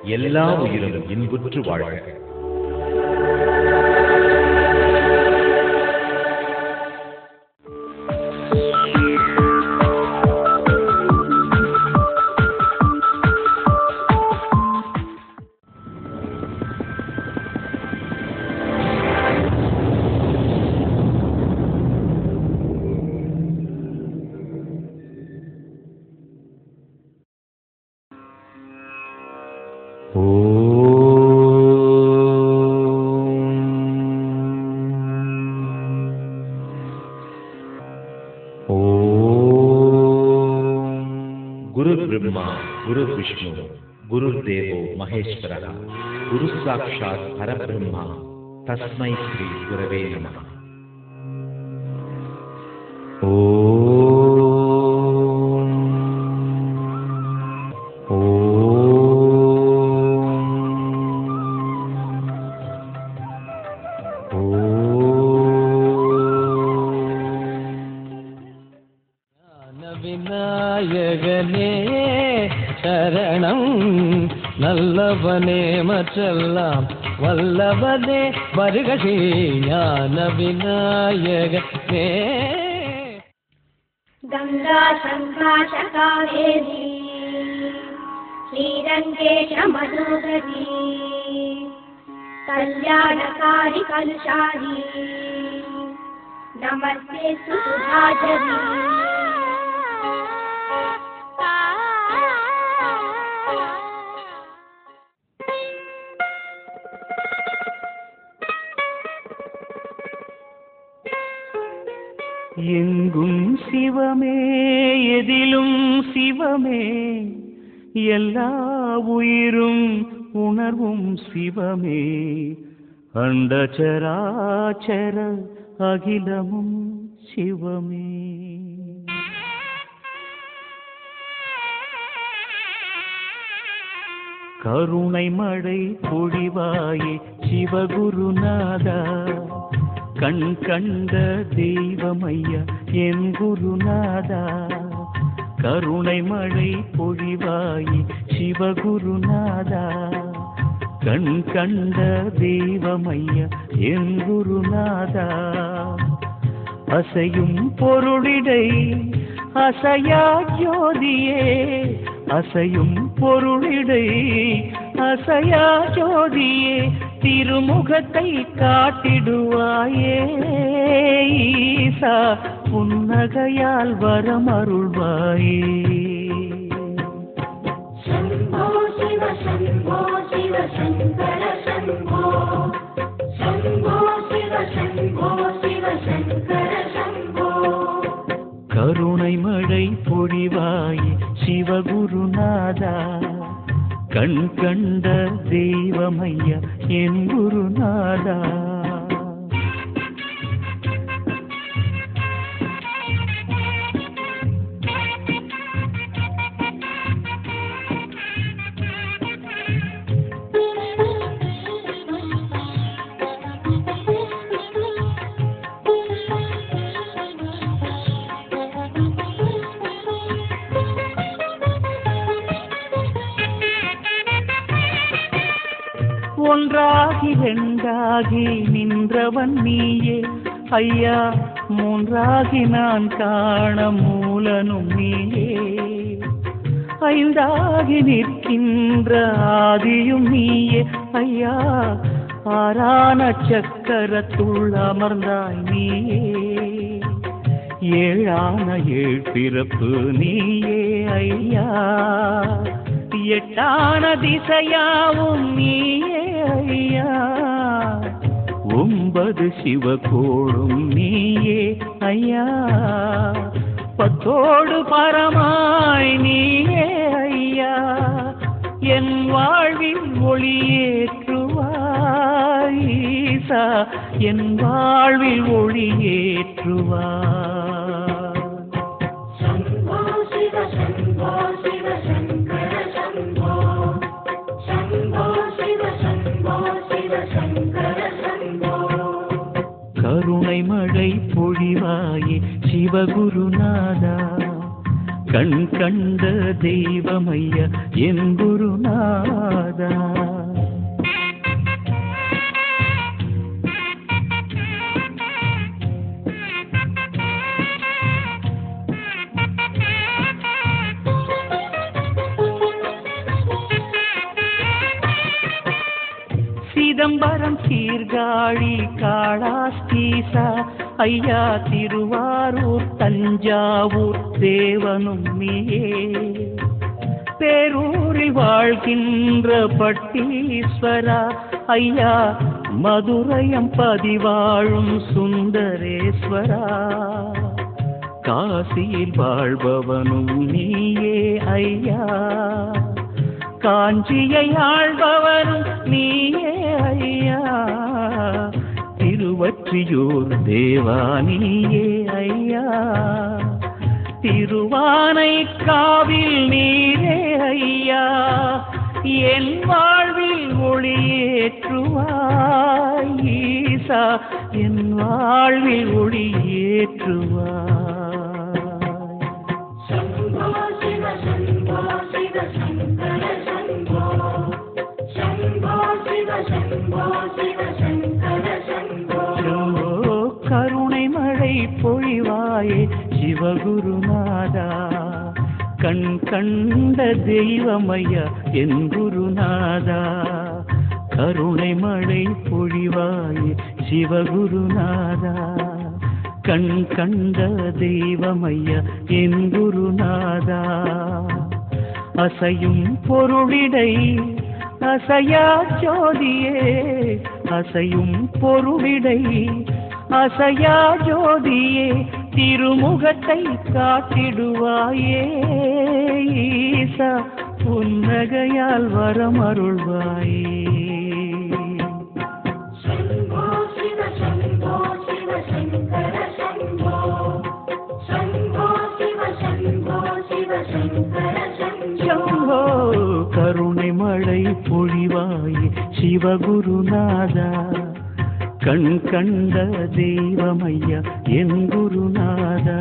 எல்லா உயிரும் இன்புற்று வாழ்க. गुरुर्ब्रह्मा गुरुर्विष्णु गुरुर्देवो महेश्वरः गुरुसाक्षात् परब्रह्म तस्मै श्री गुरवे नमः. விநாயகனே சரணம், நல்லவனே மற்றெல்லாம் வல்லவனே வருக ஸ்ரீ ஞான விநாயகனே. गंगा संघाष कावेरी श्रीरंगेश मनोहरी कल्याणकारी कलुषारी नमस्ते सुधाचरी. எங்கும் சிவமே எதிலும் சிவமே, எல்லா உயிரும் உணர்வும் சிவமே, அண்டசராச்சர அகிலமும் சிவமே. கருணை மழை பொழிவாயே சிவகுருநாதா, கண் கண்ட தெய்வமையா என் குருநாதா. கருணை மழை பொழிவாயே சிவகுருநாதா, கண் கண்ட தெய்வமையா என் குருநாதா. அசையும் பொருளிடை அசையா ஜோதியே, அசையும் பொருளிடை அசையா ஜோதியே, திருமுகத்தை காட்டிடுவாயே ஈசா, புன்னகையால் வரமருள்வாயே. शंभो शिव शंभो शिव शंकर शंभो, शंभो शिव शंभो शिव शंकर शंभो. கருணை மழை பொழிவாயே சிவகுருநாதா, கண் கண்ட தெய்வமையா என் குருநாதா. ஒன்றாகி இரண்டாகி நின்றவன் நீயே ஐயா, மூன்றாகி நான் காண மூலனும் நீயே, ஐந்தாகி நிற்கின்ற ஆதியும் நீயே ஐயா, ஆறான சக்கரத்துள் அமர்ந்தாய் நீயே, ஏழான ஏழ் பிறப்பு நீயே ஐயா, எட்டான திசையாவும் நீயே ஐயா, ஒன்பது சிவகோளும் நீயே ஐயா, பத்தோடு பரமாய் நீயே ஐயா, என் வாழ்வில் ஒளியேற்றுவாய் ஈசா, என் வாழ்வில் ஒளியேற்றுவாய். கருணை மழை பொழிவாயே சிவகுருநாதா, கண் கண்ட தெய்வமையா என் குருநாதா. சிதம்பரம் சீர்காழி காளாஸ்தீசா ஐயா திருவாரூர் தஞ்சாவூர் தேவனும் நீயே. பேரூரில் வாழ்கின்ற பட்டீஸ்வரா ஐயா மதுரையம் பதிவாழும் சுந்தரேஸ்வரா. காசியில் வாழ்பவனும் நீயே ஐயா, காஞ்சியை ஆள்பவரும் நீயே ஐயா. திருவொற்றியூர் தேவா நீயே ஐயா, திருவானைக்காவில் நீரே ஐயா. என் வாழ்வில் ஒளியேற்றுவாய் ஈசா, என் வாழ்வில் ஒளியேற்றுவாய். கருணை மழை பொழிவாயே சிவகுருநாதா. கண் கண்ட தெய்வமையா என் குருநாதா. கருணை மழை பொழிவாயே சிவகுருநாதா. கண் கண்ட தெய்வமையா என் குருநாதா. அசையும் பொருளிடை அசையா ஜோதியே, அசையும் பொருளிடை அசையா ஜோதியே. திருமுகத்தை காட்டிடுவாயே ஈசா, புன்னகையால் வரமருள்வாயே. சம்போ கருணை மழை பொழிவாயே சிவகுருநாதா. கண் கண்ட தெய்வமையா என் குருநாதா.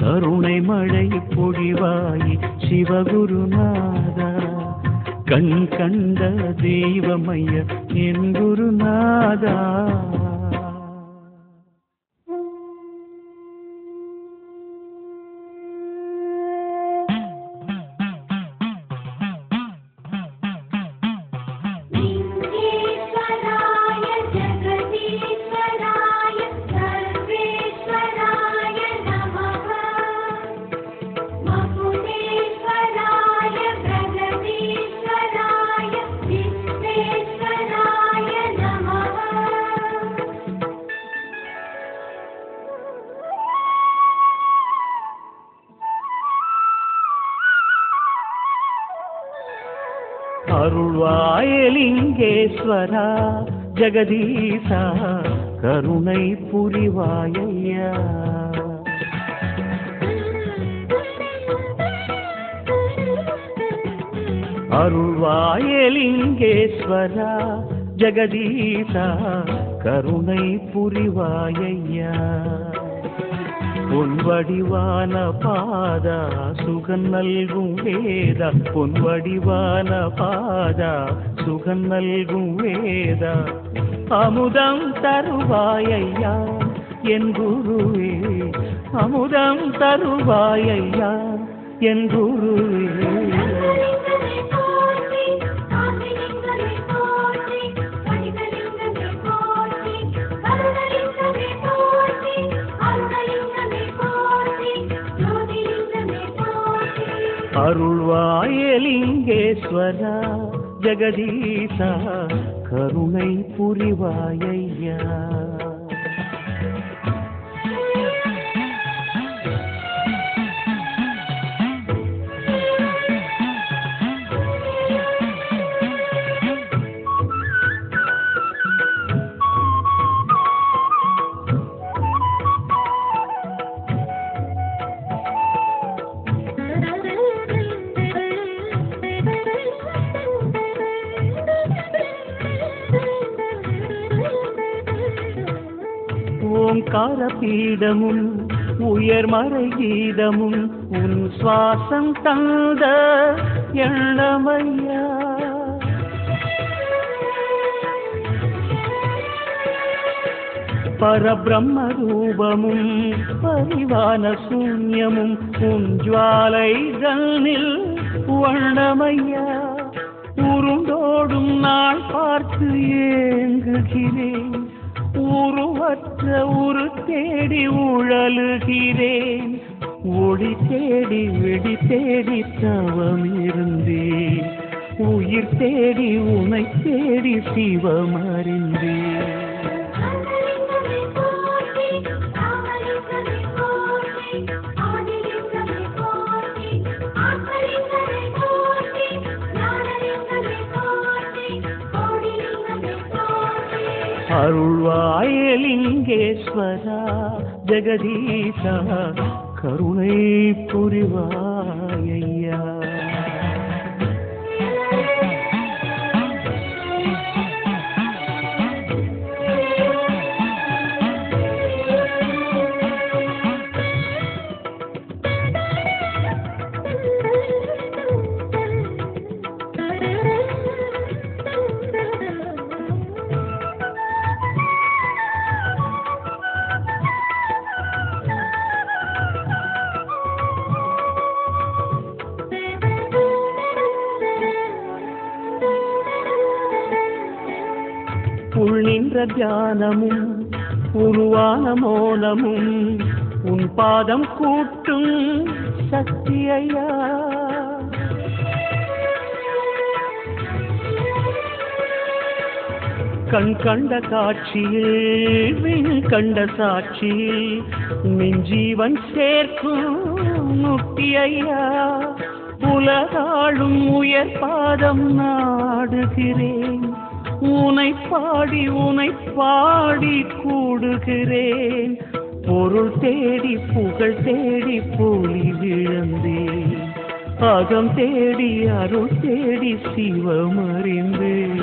கருணை மழை பொழிவாயே சிவகுருநாதா. கண் கண்ட தெய்வமையா என் குருநாதா. அருள்வாயலிங்கேஸ்வரா ஜெகதீசா கருணை புரிவாயையா. அருள்வாயலிங்கேஸ்வரா ஜெகதீசா கருணை புரிவாயையா. பொன்வடிவான பாதா சுகன் நல்கும் வேதா, பொன்வடிவான பாதா சுகன் நல்கும் வேதா. அமுதம் தருவாயையா என் குருவே, அமுதம் தருவாயையா என் குருவே. அருள்வாயலிங்கேஸ்வரா ஜெகதீசா கருணை புரிவாயையா. ஓங்கார பீடமும் உயர்மறை கீதமும் உன் சுவாசம் தந்த எண்ணமையா பரபிரம்ம ரூபமும் பரிவான சூன்யமும் உன் ஜுவாலைகளில் வண்ணமையா உருண்டோடும் நாள் பார்த்து ஏங்குகிறேன் உருவற்ற உரு தேடி உழலுகிறேன் ஒளி தேடி வெடி தேடி தவம் இருந்தேன் உயிர் தேடி உனை தேடி சிவம் அறிந்தேன் அருள்வாயலிங்கேஸ்வரா ஜெகதீசா கருணை புரிவாயையா உள் நின்ற தியானமும் உருவான மோனமும் உன் பாதம் கூட்டும் சக்தியையா கண் கண்ட காட்சியில் விண் கண்ட சாட்சியில் நெஞ்சீவன் சேர்க்கும் முக்தியையா உலகாளும் உயர் பாதம் நாடுகிறேன் உனை பாடி கூடுகிறேன் பொருள் தேடி புகழ் தேடி போலி விழுந்தேன் அகம் தேடி அருள் தேடி சிவம் அறிந்தேன்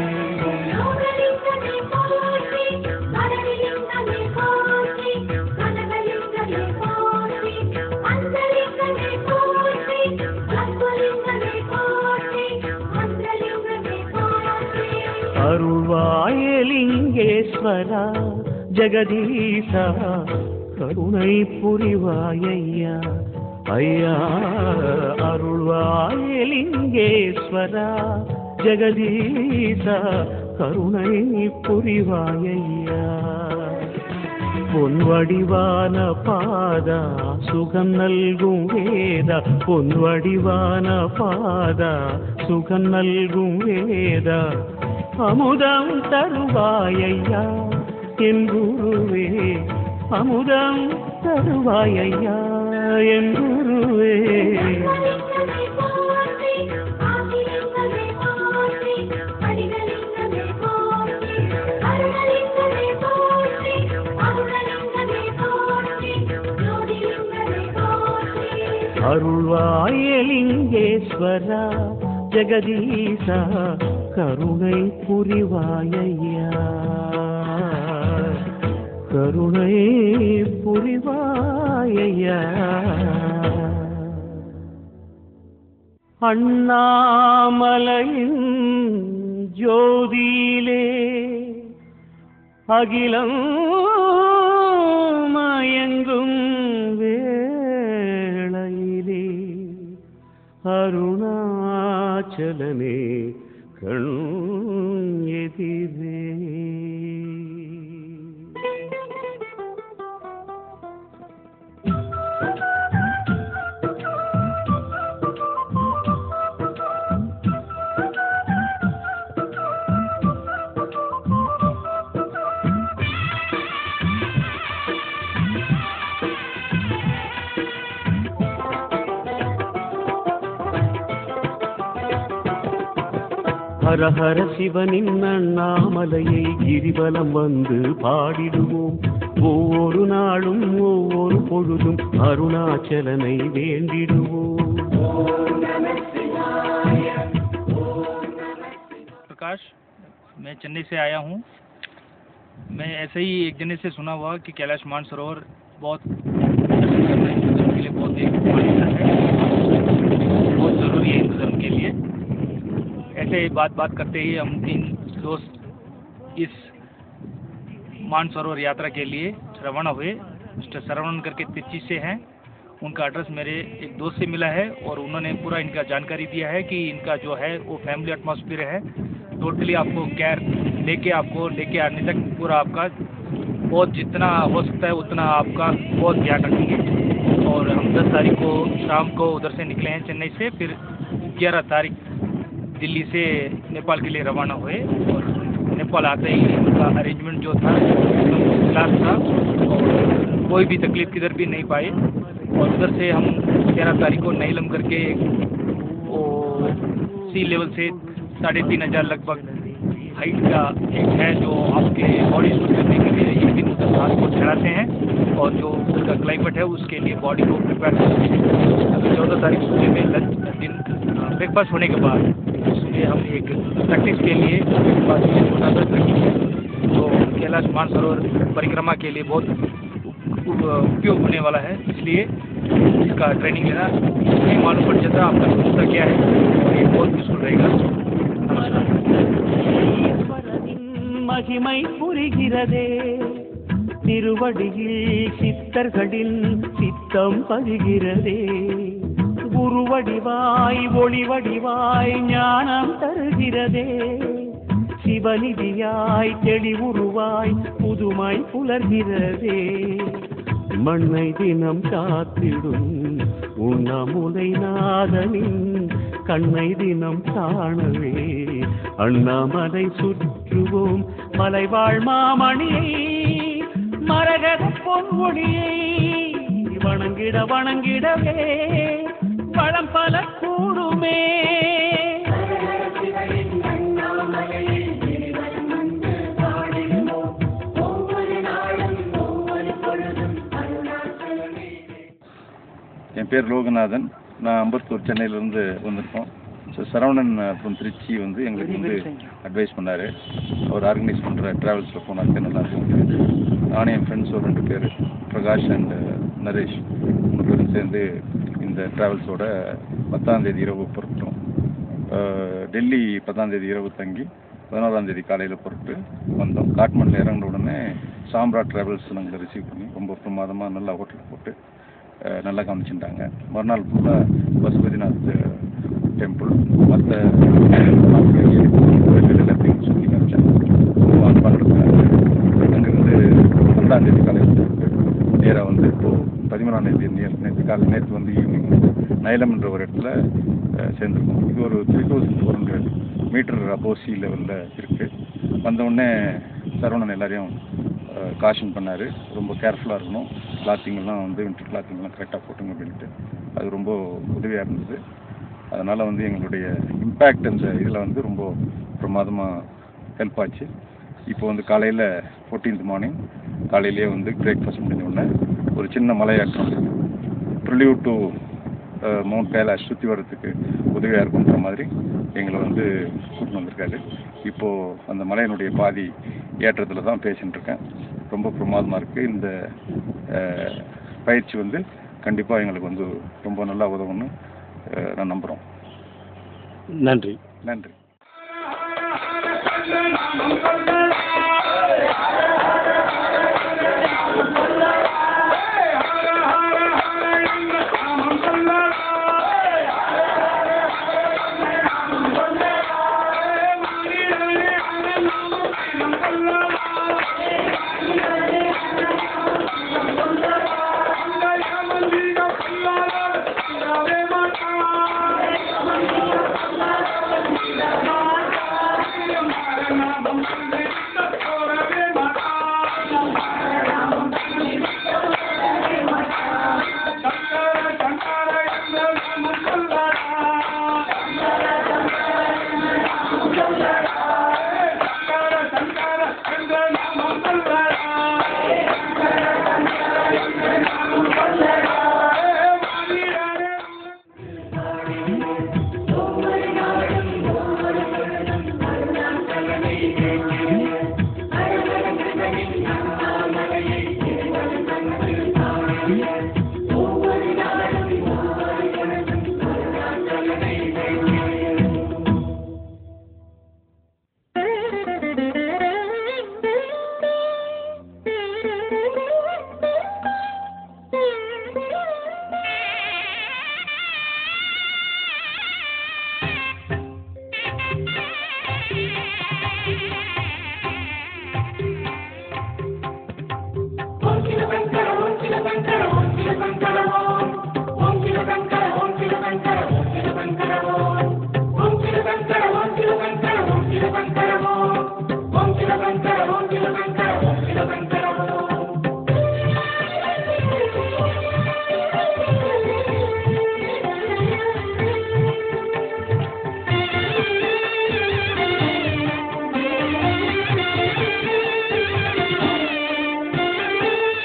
அருள்வாயலிங்கேஸ்வரா ஜெகதீசா கருணை புரிவாயையா ஐயா அருள்வாயலிங்கேஸ்வரா ஜெகதீசா கருணை புரிவாயையா பொன் வடிவான பாதா சுகம் நல்கும் வேதா பொன் வடிவான பாதா சுகம் நல்கும் வேதா அமுதம் தருவாயையா என் குருவே அமுதம் தருவாயையா என் குருவே அருள்வாயலிங்கேஸ்வரா ஜெகதீசா கருணை புரிவாயையா கருணை புரிவாயையா அண்ணாமலையின் ஜோதியிலே அகிலம் மயங்கும் வேளையிலே அருணாச்சலனே கண் எதிரே ஹர ஹர சிவனின் அண்ணாமலையை கிரிவலம் வந்து பாடிடுவோம் ஒவ்வொரு நாளும் ஒவ்வொரு பொழுதும் அருணாச்சலனை வேண்டிடுவோம். प्रकाश, मैं चेन्नई से आया हूँ. मैं ऐसे ही एक जने से सुना हुआ कि कैलाश मानसरोवर बहुत लिए बहुत ही मान्यता है, बहुत ज़रूरी है हिंदू धर्म के लिए। ऐसे ही बात करते ही हम 3 दोस्त इस मानसरोवर यात्रा के लिए रवाना हुए। मिस्टर सरवणन करके तिरची से हैं। उनका एड्रेस मेरे एक दोस्त से मिला है और उन्होंने पूरा इनका जानकारी दिया है कि इनका जो है वो फैमिली एटमॉस्फेयर है। टोटली आपको केयर लेके आने तक पूरा आपका बहुत जितना हो सकता है उतना आपका बहुत ध्यान रखेंगे। और हम 10 तारीख को शाम को उधर से निकले हैं चेन्नई से, फिर 11 तारीख दिल्ली से नेपाल के लिए रवाना हुए। और नेपाल आते ही उनका अरेंजमेंट जो था एकदम क्लास था और कोई भी तकलीफ किधर भी नहीं पाए। और उधर से हम 13 तारीख को नैलम करके वो सी लेवल से 3500 लगभग हाइट का एक है जो आपके बॉडी सूट करने के लिए एक दिन उधर हाथ को चढ़ाते हैं और जो उधर का क्लाइमेट है उसके लिए बॉडी को प्रिपेयर करते हैं। अभी 14 तारीख सुबह में लंच दिन ब्रेकफास्ट होने के बाद सुबह हम एक प्रैक्टिस के लिए छोटा सा ट्रेकिंग है तो कैलाश मानसरोवर परिक्रमा के लिए बहुत उपयोग होने वाला है, इसलिए इसका ट्रेनिंग लेना नहीं मालूम पड़ जाता आपका सुविधा क्या है और ये बहुत यूजफुल रहेगा। नमस्कार। மகிமை புரிகிறதே திருவடியில் சித்தர்களின் சித்தம் பதிகிறதே குருவடிவாய் ஒளிவடிவாய் ஞானம் தருகிறதே சிவநிதியாய் தெளிவுருவாய் புதுமை புலர்கிறதே மண்ணை தினம் காத்திடும் உண்ணாமுலை நாதனின் கண்ணை தினம் காணவே அண்ணாமலை சுற்றுவோம் மலைவாழ் மாமணியை மரகத பொன்மொழியை வணங்கிடவே வளம் பல கூடுமே. என் பேர் லோகநாதன். நான் அம்பத்தூர் சென்னையிலேருந்து வந்திருக்கோம். ஸோ சரவணன் ஃப்ரம் திருச்சி வந்து எங்களுக்கு வந்து அட்வைஸ் பண்ணார். அவர் ஆர்கனைஸ் பண்ணுற ட்ராவல்ஸில் போனாக்க நல்லாயிருக்கும். நானே என் ஃப்ரெண்ட்ஸ் ஒரு 2 பேர் பிரகாஷ் அண்ட் நரேஷ் 3 பேரும் சேர்ந்து இந்த ட்ராவல்ஸோட 10ஆம் தேதி இரவு புறப்பட்டோம். டெல்லி 10ஆம் தேதி இரவு தங்கி 11ஆம் தேதி காலையில் புறப்பட்டு வந்தோம். காட்மண்டில் இறங்கின உடனே சாம்ரா ட்ராவல்ஸ் நாங்கள் ரிசீவ் பண்ணி ரொம்ப பிரமாதமாக நல்லா ஹோட்டல் போட்டு நல்லா கவனிச்சுட்டாங்க. மறுநாள் ஃபுல்லாக பசுபதிநாத் டெம்பிள் மற்ற எல்லாத்தையும் சுற்றி காமிச்சாங்க. ரொம்ப அன்பாக இருந்தாங்க. அங்கேருந்து 12ஆம் தேதி காலையில் நேராக வந்து இப்போது 13ஆம் தேதி நேற்று வந்து ஈவினிங் வந்து நைலம் என்ற ஒரு இடத்துல சேர்ந்துருக்கோம். இது ஒரு 3400 மீட்டர் அபோவ் சி லெவலில் இருக்குது. வந்தவுடனே சரவணன் எல்லாரையும் காஷன் பண்ணார், ரொம்ப கேர்ஃபுல்லாக இருக்கணும், கிளாத்திங்கெல்லாம் வந்து வின்டர் கிளாத்திங்லாம் கரெக்டாக போட்டுங்க அப்படின்ட்டு. அது ரொம்ப உதவியாக இருந்தது. அதனால் வந்து எங்களுடைய இம்பேக்ட் அந்த இதில் வந்து ரொம்ப பிரமாதமாக ஹெல்ப் ஆச்சு. இப்போ வந்து காலையில் 14th மார்னிங் காலையிலேயே வந்து பிரேக்ஃபாஸ்ட் முடிஞ்ச உடனே ஒரு சின்ன மலையாற்றம் ப்ரிலியூட் டு மவுண்ட் கைலாஷ் சுற்றி வர்றதுக்கு உதவியாக இருக்குன்ற மாதிரி எங்களை வந்து கூட்டின்னு வந்திருக்காரு. இப்போது அந்த மலையினுடைய பாதி ஏற்றத்தில் தான் பேசிகிட்டு இருக்கேன். ரொம்ப பிரமாதமாக இருக்குது. இந்த பயிற்சி வந்து கண்டிப்பாக எங்களுக்கு வந்து ரொம்ப நல்லா உதவும்னு நான் நம்புகிறோம். நன்றி. நன்றி. Thank you.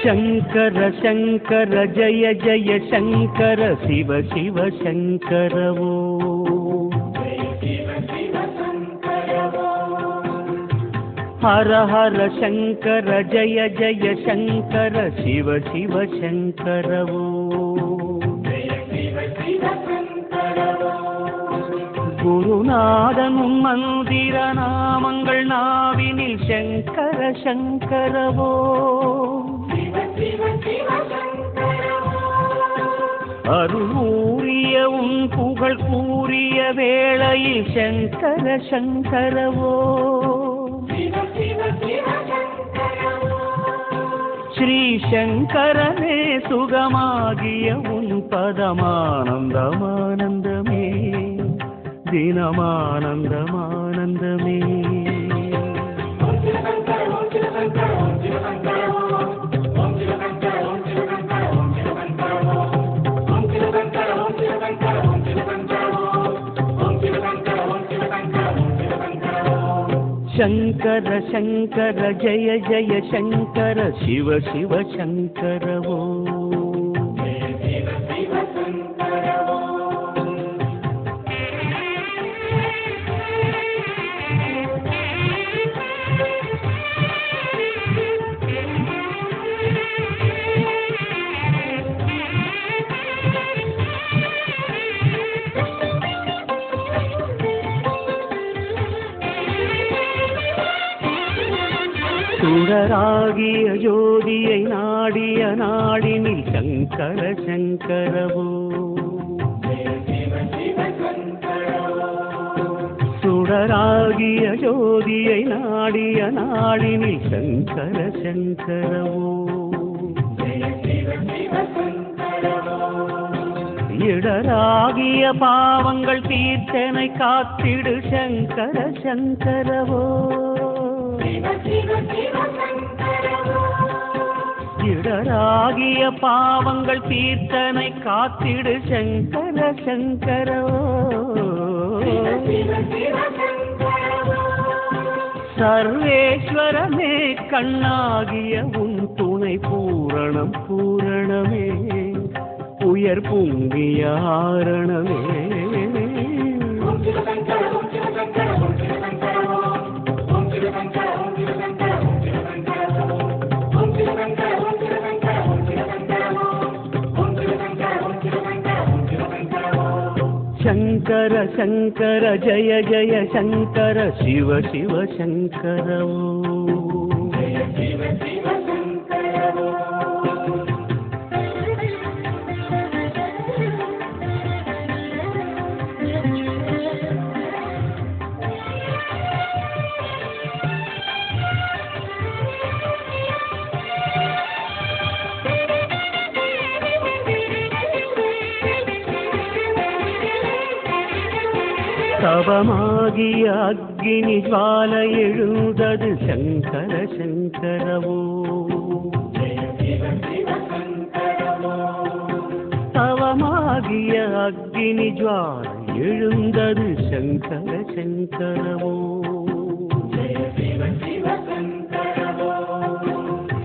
शंकर शंकर जय जय शंकर शिव शिव शंकर वो हर हर शंकर जय जय शंकर शिव शिव शंकर वो गुरुनाथन मंदिर नामंगल नाविनिल शंकर शंकर वो அருளூரிய உன் புகழ் கூறிய வேளையில் சங்கர சங்கரவோ ஸ்ரீ சங்கரனே சுகமாகிய உன் பதமானந்தமானந்தமே தினமானந்தமானந்தமே शंकर शंकर जय जय शंकर शिव शिव शंकर वो சுடராகிய ஜோதியை நாடிய நாடினில் சங்கர சங்கரவோ சுடராகிய ஜோதியை நாடிய நாடினில் சங்கர சங்கரவோ இடராகிய பாவங்கள் தீர்த்தனை காத்திடு சங்கர சங்கரவோ இடராகிய பாவங்கள் தீர்த்தனை காத்திடு சங்கர சங்கரோ சர்வேஸ்வரமே கண்ணாகிய உன் துணை பூரணம் பூரணமே உயர் பொங்கிய ஆரணமே शंकर शंकर जय जय शंकर शिव शिव शंकर தவமாகிய அக்னி ஜுவால எழுந்தது சங்கர சங்கரவோ தவமாகிய அக்னி ஜுவால எழுந்தது சங்கர சங்கரவோ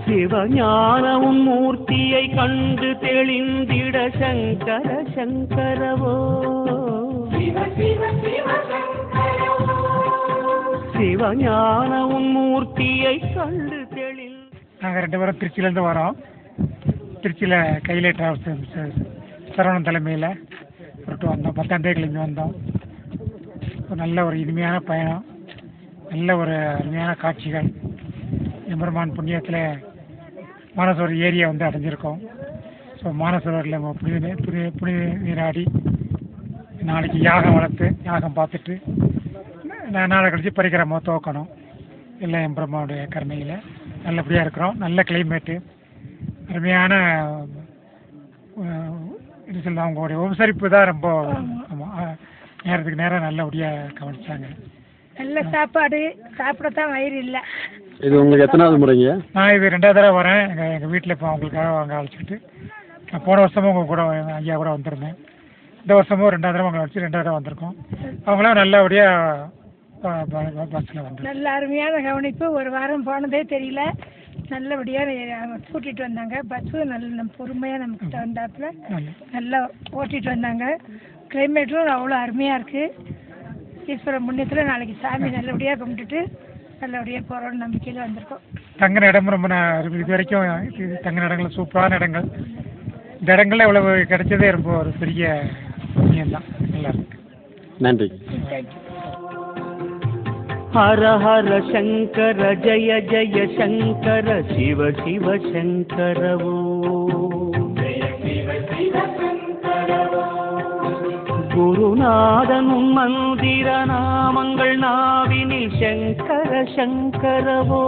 சிவஞானமும் மூர்த்தியை கண்டு தெளிந்திட சங்கர சங்கரவோ சிவஞானமும் மூர்த்தியை கண்டு தெளில். நாங்கள் 2 பேரும் திருச்சியிலேருந்து வரோம். திருச்சியில் கையிலே டிராவல்ஸ் சரவணன் தலைமையில் புறட்டு வந்தோம். 10ஆம் தேதி கிளம்பி வந்தோம். நல்ல ஒரு இனிமையான பயணம், நல்ல ஒரு அருமையான காட்சிகள். எம்பெருமான் புண்ணியத்தில் மானசரோவர் ஏரியா வந்து அடைஞ்சிருக்கோம். ஸோ மானசரோவரில் புனித நீராடி நாளைக்கு யாகம் வளர்த்து யாகம் பார்த்துட்டு நாளை கழிச்சு பரிக்கிரம துவக்கணும். எல்லாம் எம்பெருமானுடைய கருணையில் நல்லபடியாக இருக்கிறோம். நல்ல கிளைமேட்டு, அருமையான இது சொல்லலாம். அவங்களுடைய உபசரிப்பு தான் ரொம்ப நேரத்துக்கு நேரம் நல்லபடியாக கவனிச்சாங்க. நல்ல சாப்பாடு, சாப்பிடத்தான் வயிறு இல்லை. இது உங்களுக்கு எத்தனாவது முறைங்க? நான் இது 2வது தடவை வரேன். எங்கள் வீட்டில் இப்போ அவங்களுக்காக அவங்க அழைச்சிட்டு நான் போன வருஷமும் உங்கள் கூட ஐயா கூட வந்திருந்தேன். இந்த வருஷமும் 2வது தடவை அவங்களை வச்சு 2வது தடவை வந்திருக்கோம். அவங்களாம் நல்லபடியாக பஸ்ஸில் வந்து நல்ல அருமையான கவனிப்பு. ஒரு வாரம் போனதே தெரியல. நல்லபடியாக கூட்டிகிட்டு வந்தாங்க. பஸ்ஸு நல்ல பொறுமையாக நம்மக்கிட்ட வந்தாப்புல நல்லா ஓட்டிகிட்டு வந்தாங்க. கிளைமேட்டும் அவ்வளோ அருமையாக இருக்குது. ஈஸ்வரன் புண்ணியத்தில் நாளைக்கு சாமி நல்லபடியாக கும்பிட்டுட்டு நல்லபடியாக போகிறோன்னு நம்பிக்கையில் வந்திருக்கோம். தங்கின இடமும் ரொம்ப இது வரைக்கும் தங்கின இடங்கள் சூப்பரான இடங்கள். இந்த இடங்கள்ல இவ்வளவு கிடைச்சதே ரொம்ப ஒரு பெரிய புண்ணியம் தான். நல்லா இருக்கு. நன்றி. தேங்க்யூ. ஹர ஹர சங்கர ஜய ஜய சங்கர சிவ சிவ சங்கரவோ குருநாதன் மந்திர நாமங்கள் நாவினில் சங்கர சங்கரவோ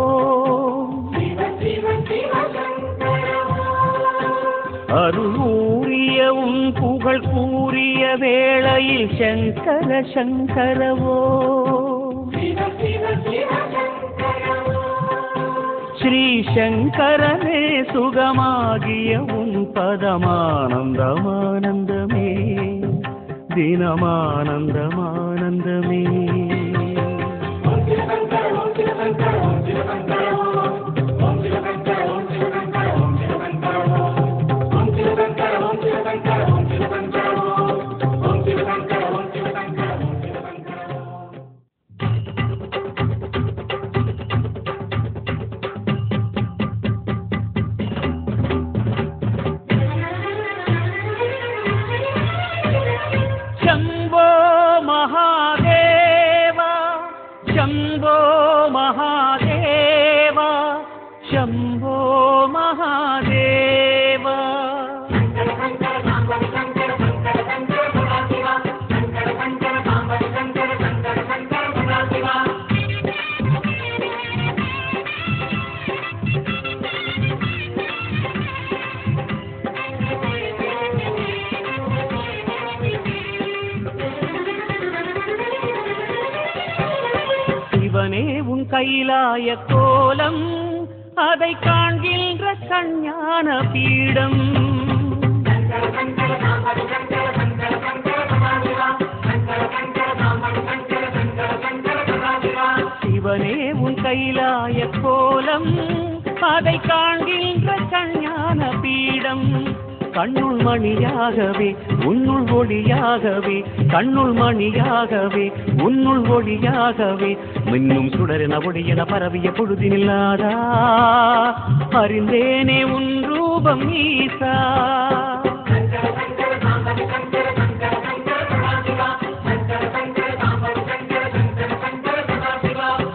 அருள் ஊறிய உன் புகழ் கூறிய வேளையில் சங்கர சங்கரவோ ஸ்ரீ சங்கரனே சுகமாகிய உன் பதமானந்தமானந்தமே தினமானந்தமானந்தமே शंभो महादेव சிவனே உன் கைலாய கோலம் அதை காண்கின்ற கஞான பீடம் சிவனே உன் கைலாய கோலம் அதை காண்கின்ற கஞான பீடம் கண்ணுள் மணியாகவே உன்னுள் ஒளியாகவே கண்ணுள் மணியாகவே உன்னுள் ஒளியாகவே மின்னும் சுடரென ஒளியென பரவிய பொழுதினில்லாதா அறிந்தேனே உன் ரூபம் ஈசா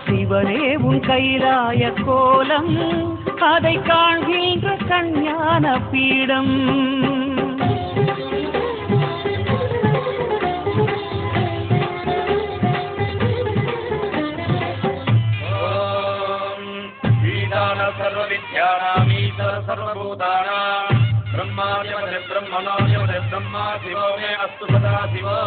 சிவனே உன் கைலாய கோலம் அதை காண்கின்ற கஞான பீடம் सर्वविद्यानामीश्वर सर्वभूतानां ब्रह्मादिपदे ब्रह्मणोऽधिपदे ब्रह्मा शिवो मे अस्तु सदा शिवो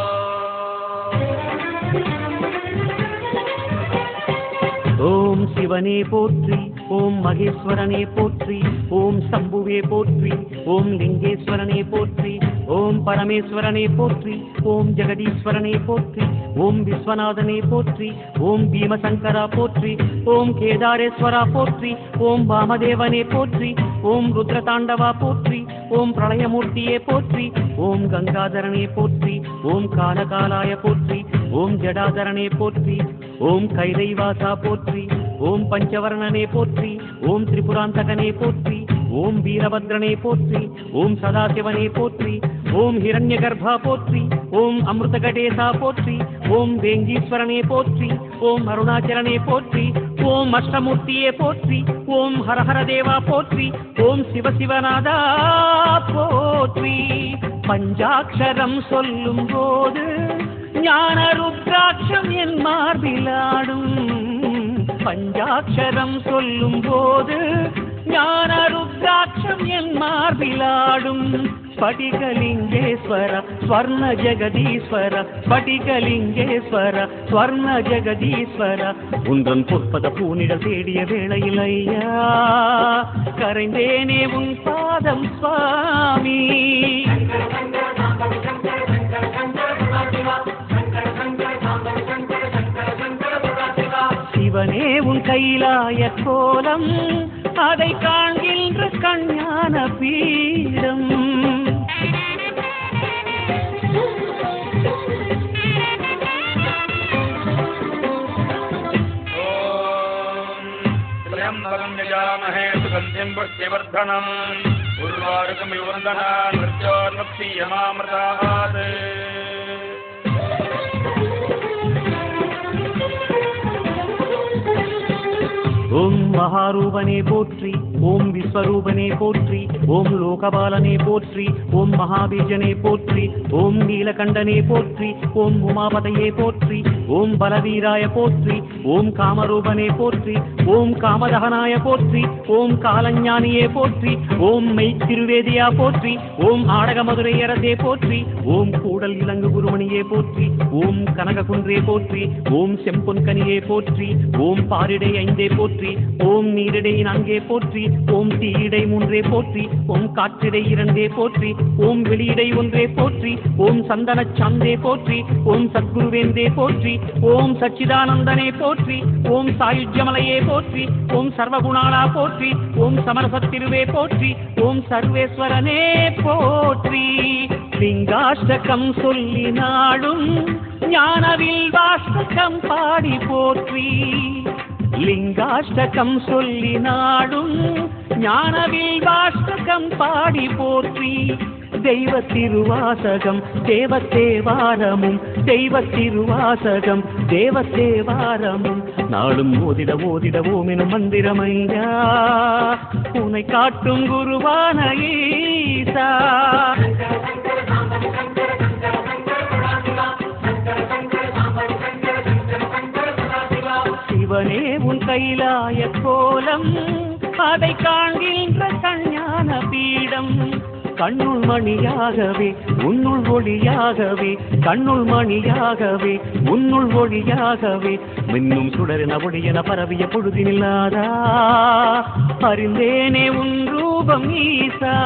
ஓம் சிவனே போற்றி ஓம் மகேஸ்வரனே போற்றி ஓம் சம்புவே போற்றி ஓம் லிங்கேஸ்வரனே போற்றி ஓம் பரமேஸ்வரனே போற்றி ஓம் ஜெகதீஸ்வரனே போற்றி ஓம் விஸ்வநாதனே போற்றி ஓம் பீமசங்கரா போற்றி ஓம் கேதாரேஸ்வரா போற்றி ஓம் வாமதேவனே போற்றி ஓம் ருத்ரதாண்டவா போற்றி ஓம் பிரளயமூர்த்தியே போற்றி ஓம் கங்காதரனே போற்றி ஓம் காலகாலாய போற்றி ஓம் ஜடாதரனே போற்றி ஓம் கைலைவாசா போற்றி ஓம் பஞ்சவர்ணனே போற்றி ஓம் திரிபுராந்தகனே போற்றி ஓம் வீரபத்ரனே போற்றி ஓம் சதாசிவனே போற்றி ஓம் ஹிரண்யகர்பா போற்றி ஓம் அமிர்தகடேசா போற்றி ஓம் வேங்கீஸ்வரனே போற்றி ஓம் அருணாச்சலனே போற்றி ஓம் அஷ்டமூர்த்தியே போற்றி ஓம் ஹரஹர தேவா போற்றி ஓம் சிவசிவநாதா போற்றி பஞ்சாட்சரம் சொல்லும் போது ஞான ருத்ராட்சம் என் மார்பிலாடும் பஞ்சாட்சரம் சொல்லும் போது ஞான ருத்ராட்சம் என் மார்பிலாடும் ஸ்படிகலிங்கேஸ்வர ஸ்வர்ண ஜெகதீஸ்வர ஸ்படிகலிங்கேஸ்வர ஸ்வர்ண ஜெகதீஸ்வர உந்தன் பொற்பத பூனிடல் தேடிய வேளையில் ஐயா கரைந்தேனே உன் பாதம் சுவாமி. சிவனே உன் கைலாய கோலம் அதை காண்கின்ற கஞ்ஞான பீடம். यजामहे सुगन्धिं पुष्टिवर्धनम् उर्वारुकमिव वन्दनान् मृत्योर्मुक्षीयमामृतात्. ஓம் மகாரூபனே போற்றி, ஓம் விஸ்வரூபனே போற்றி, ஓம் லோகபாலனே போற்றி, ஓம் மகாபீஜனே போற்றி, ஓம் நீலகண்டனே போற்றி, ஓம் உமாபதையே போற்றி, ஓம் பலவீராய போற்றி, ஓம் காமரூபனே போற்றி, ஓம் காமதகனாய போற்றி, ஓம் காலஞானியே போற்றி, ஓம் மெய்த்திருவேதியா போற்றி, ஓம் ஆடக மதுரையரசே போற்றி, ஓம் கூடல் இலங்கு குருமணியே போற்றி, ஓம் கனககுன்றே போற்றி, ஓம் செம்பொன்கனியே போற்றி, ஓம் பாரிடை ஐந்தே போற்றி, ஓம் நீரிடை நான்கே போற்றி, ஓம் தீயிடை மூன்றே போற்றி, ஓம் காற்றிடை இரண்டே போற்றி, ஓம் வெளியிடை ஒன்றே போற்றி, ஓம் சந்தன சாந்தே போற்றி, ஓம் சத்குருவேந்தே போற்றி, ஓம் சச்சிதானந்தனே போற்றி, ஓம் சாயுஜ்யமலையே போற்றி, ஓம் சர்வகுணாளா போற்றி, ஓம் சமரசத்திருவே போற்றி, ஓம் சர்வேஸ்வரனே போற்றி. லிங்காஷ்டகம் சொல்லி நாடும் ஞானவில் வாஷ்டகம் பாடி போற்றி. லிங்காஷ்டகம் சொல்லி நாடும் ஞானவில் வாஷ்டகம் பாடி போற்றி. தெய்வ திருவாசகம் தேவத்தேவாரமும், தெய்வ திருவாசகம் தேவத்தேவாரமும் நாளும் ஓதிட ஓதிட ஓமெனும் மந்திரமையா உன்னை காட்டும் குருவான ஈசா. சிவனே உன் கைலாய கோலம் அதை காண்கின்ற கஞ்ஞான பீடம். கண்ணுள் மணியாகவே உன்னுள் ஒளியாகவே, கண்ணுள் மணியாகவே உன்னுள் ஒளியாகவே மின்னும் சுடரின ஒளியென பரவிய பொழுதினில்லாதா அறிந்தேனே உன் ரூபம் ஈசா.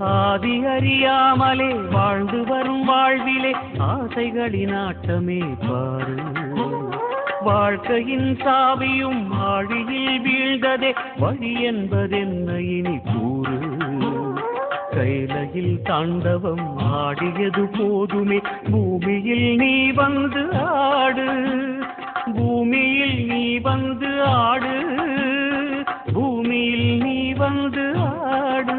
ஆதி அறியாமலே வாழ்ந்து வரும் வாழ்விலே ஆசைகளின் ஆட்டமே பாரு. வாழ்க்கையின் சாவியும் ஆழியில் வீழ்ந்ததே வழி என்பதென்ன இனி கூறு. கைலையில் தாண்டவம் ஆடியது போதுமே பூமியில் நீ வந்து ஆடு, பூமியில் நீ வந்து ஆடு, பூமியில் நீ வந்து ஆடு.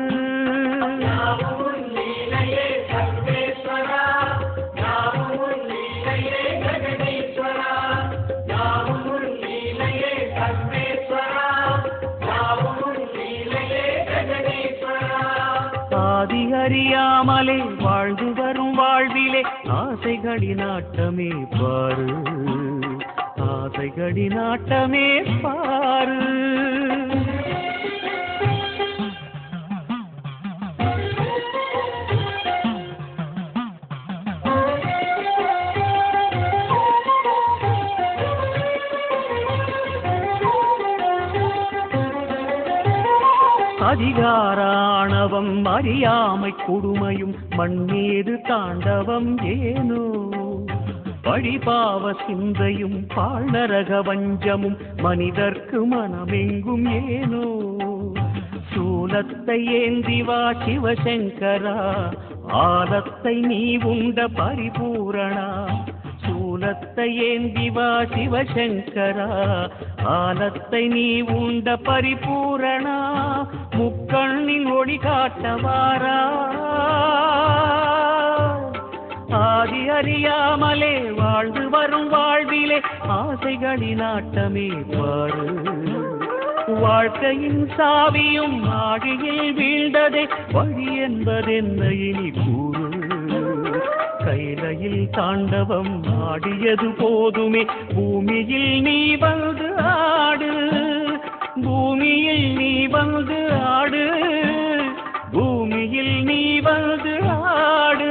ஆதி அறியாமலே வாழ்ந்து வரும் வாழ்விலே ஆசைகளின் ஆட்டமே பாரு, ஆசைகளின் ஆட்டமே பாரு. அதிகாராணவம் அறியாமை கொடுமையும் மண்ணீது தாண்டவம் ஏனோ பழிபாவ சிந்தையும் பாழ்நரக வஞ்சமும் மனிதர்க்கு மனமெங்கும் ஏனோ சூலத்தை ஏந்திவா சிவசங்கரா ஆலத்தை நீ உண்ட பரிபூரணா சூலத்தை ஏந்திவா சிவசங்கரா ஆலத்தை நீ உண்ட பரிபூரணா முக்கண்ணின் ஒளி காட்டவாரா ஆதி அறியாமலே வாழ்ந்து வரும் வாழ்விலே ஆசைகளின் ஆட்டமே பாரு வாழ்க்கையின் சாவியும் ஆழியில் வீழ்ந்ததே வழி என்பதென்ன இனி கூறு கைலையில் தாண்டவம் ஆடியது போதுமே பூமியில் நீ வந்து ஆடு பூமியில் நீ வந்து ஆடு பூமியில் நீ வந்து ஆடு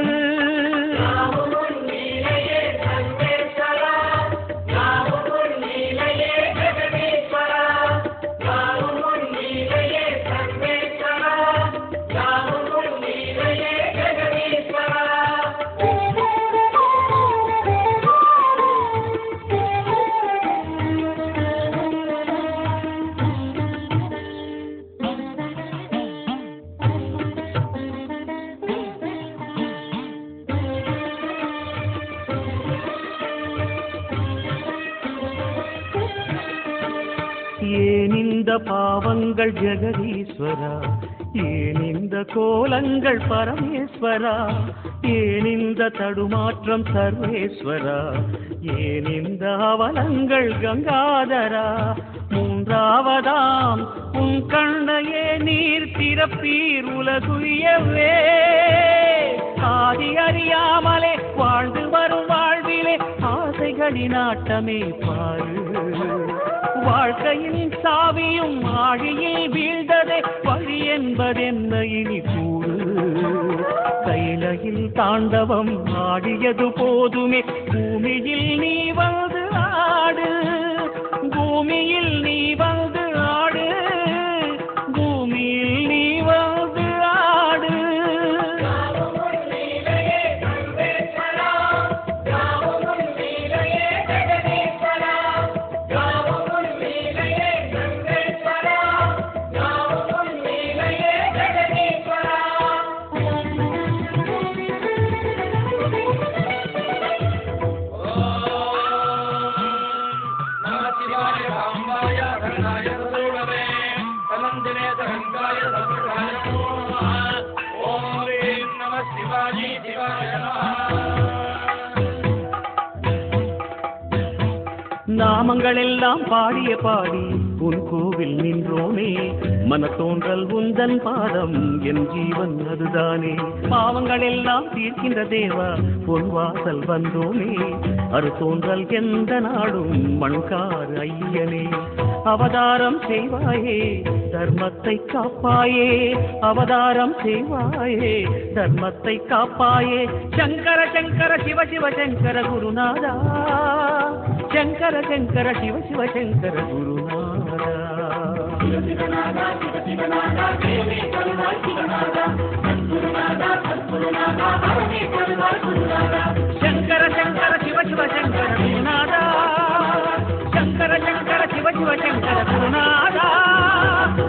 ஏனிந்த பாவங்கள் ஜெகதீஸ்வரா ஏனிந்த கோலங்கள் பரமேஸ்வரா ஏனிந்த தடுமாற்றம் சர்வேஸ்வரா ஏனிந்த அவலங்கள் கங்காதரா மூன்றாவதாம் உன் கண்ணையே நீர் திறப்பீர் உலகுயவே ஆதி அறியாமலே வாழ்ந்து வரும் வாழ்விலே ஆசைகளின் ஆட்டமே பாரு வாழ்க்கையின் சாவியும் ஆழியில் வீழ்ந்ததே வழி என்பதென்ன இனி கூறு கைலையில் தாண்டவம் ஆடியது போதுமே பூமியில் நீ வந்து ஆடு பூமியில் நீ வந்து ஆடு பூமியில் நீ வந்து ஆடு நாமங்கள் எல்லாம் பாடிய பாடி உன் கோவில் நின்றோமே மனத்தோன்றல் உந்தன் பாதம் என் ஜீவன் அதுதானே பாவங்கள் எல்லாம் தீர்க்கின்ற தேவா பொன் வாசல் வந்தோமே அரு தோன்றல் எந்த நாடும் மண்கார் ஐயனே அவதாரம் செய்வாயே தர்மத்தை காப்பாயே அவதாரம் செய்வாயே தர்மத்தை காப்பாயே சங்கர சங்கர சிவ சிவ சங்கர குருநாதா சங்கர சங்கர சிவ சிவ சங்கர குருநாதா சங்கர சங்கர சிவ சிவ சங்கர குருநாதா சங்கர சங்கர சிவ சிவ சங்கர குருநாதா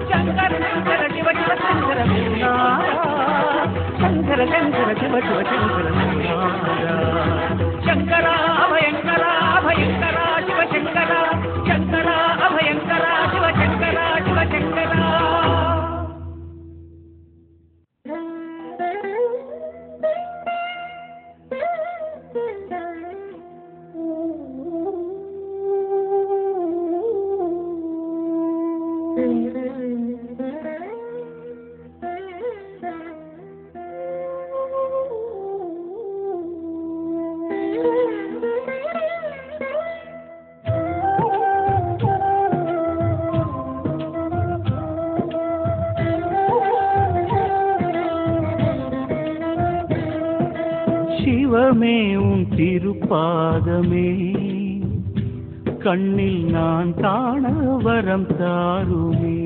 சங்கர சங்கர சிவ சிவ சங்கர குருநாதா சங்கர சங்கர சிவ சிவ சங்கர குருநாதா சங்கர அபயங்கர அபயங்கர சிவ சங்கர சங்கர அபயங்கர சிவ சங்கர சிவ சங்கர சிவமே உன் திருப்பாதமே கண்ணில் நான் காண வரம் தாருமே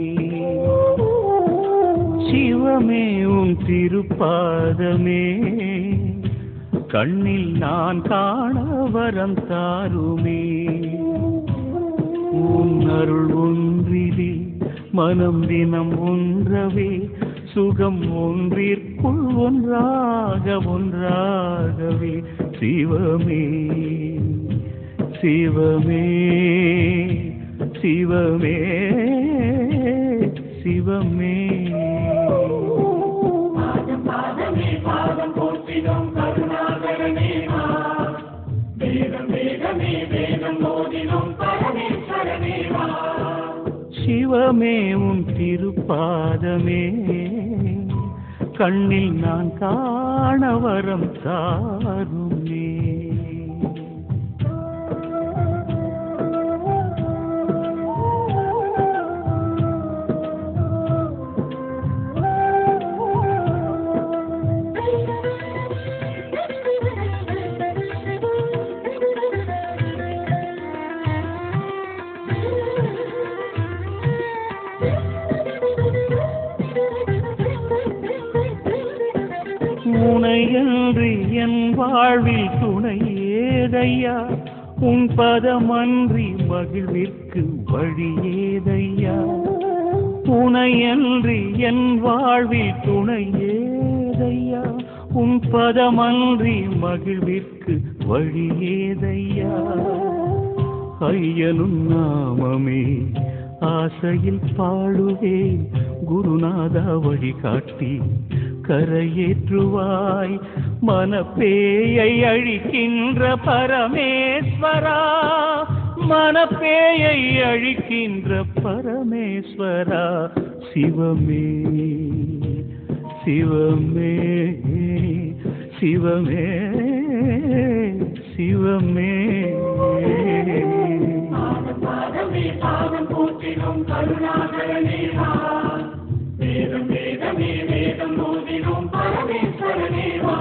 சிவமே உன் திருப்பாதமே கண்ணில் நான் காண வரம் தாருமே உன் அருள் ஒன்றிலே மனம் தினம் ஒன்றவே சுகம் ஒன்றிற்குள் ஒன்றாகவே சிவமே சிவமே சிவமே சிவமே பாதம் பாதமே பாதம் போற்றினோம் கருணாகரனே வா வேதம் வேதமே வேதம் ஓதினோம் பரமேஸ்வரனே வா சிவமே உன் திருப்பாதமே கண்ணில் நான் காண வரம் தாருமே உனையன்று என் வாழ்வில் துணை ஏதையா உன் பதமன்றி மகிழ்விற்கு வழி ஏதையா உனையன்று என் வாழ்வில் துணை ஏதையா உன் பதமன்றி மகிழ்விற்கு வழி ஏதையா ஐயனும் நாமமே ஆசையில் பாடுவே குருநாதா வழிகாட்டி கரையேற்றுவாய் மனப்பேயை அழிக்கின்ற பரமேஸ்வரா மனப்பேயை அழிக்கின்ற பரமேஸ்வரா சிவமே சிவமே சிவமே சிவமே பாதமே பாதம் போற்றினோம் கருணாகரனே வா வேதம் வேதமே வேதம் ஓதினோம் பரமேஸ்வரனே வா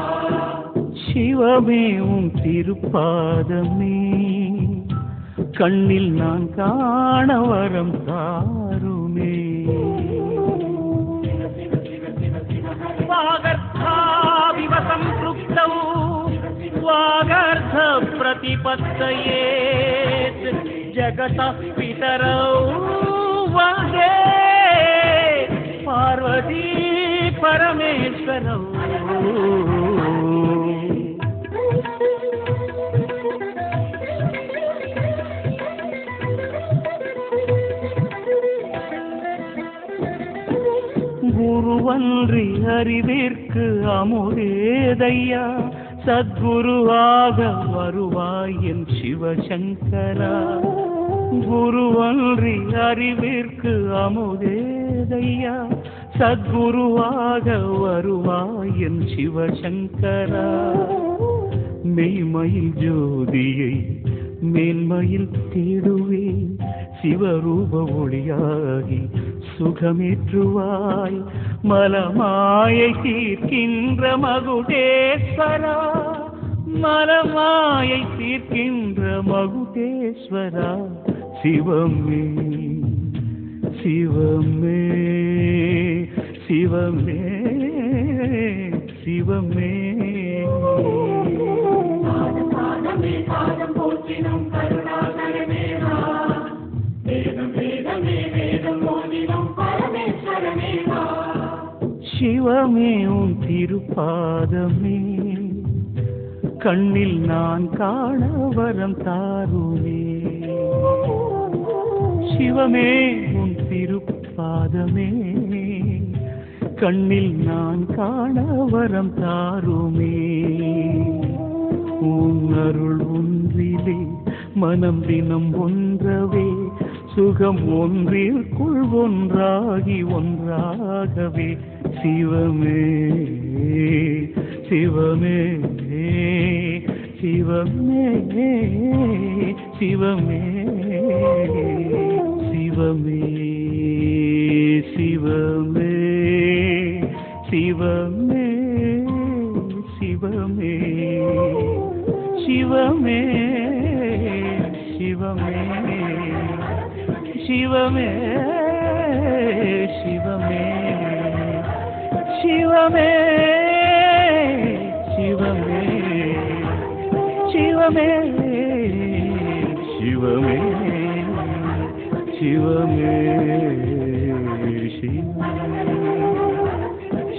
சிவமே உன் திருப்பாதமே கண்ணில் நான் காண வரம் தாருமே வாகர்த்தாவிவசம் ருக்தௌ வாகர்த்த பிரதிபத்தயே ஜகதः பிதரௌ வந்தே பார்வதி பரமேஸ்வரௌ குருவன்றி அறிவிற்கு அமுதேதையா சத்குருவாக வருவாய் என் சிவசங்கரா குருவன்றி அறிவிற்கு அமுதேதையா சத்குருவாக வருவாய் என் சிவசங்கரா மெய்மயில் ஜோதியை மேன்மையில் தேடுவேன் சிவரூப ஒளியாகி சுகமேற்றுவாய் மலமாயை தீர்க்கின்ற மகுடேஸ்வரா மலமாயை தீர்க்கின்ற மகுடேஸ்வரா சிவமே சிவமே சிவமே சிவமே பாதமே பாதம் போற்றினோம் கருணாகரனே வா வேதம் வேதமே வேதம் ஓதினோம் பரமேஸ்வரனே வா சிவமே உன் திருப்பாதமே கண்ணில் நான் காண வரம் தாருமே சிவமே உன் திருப்பாதமே கண்ணில் நான் காண வரம் தாருமே உன் அருள் ஒன்றிலே மனம் தினம் ஒன்றவே சுகம் ஒன்றிற்குள் ஒன்றாகவே சிவமே சிவமே சிவமே சிவமே சிவமே சிவமே சிவமே சிவமே சிவமே சிவமே சிவமே சிவமே சிவமே சிவமே சிவமே சிவமே சிவமே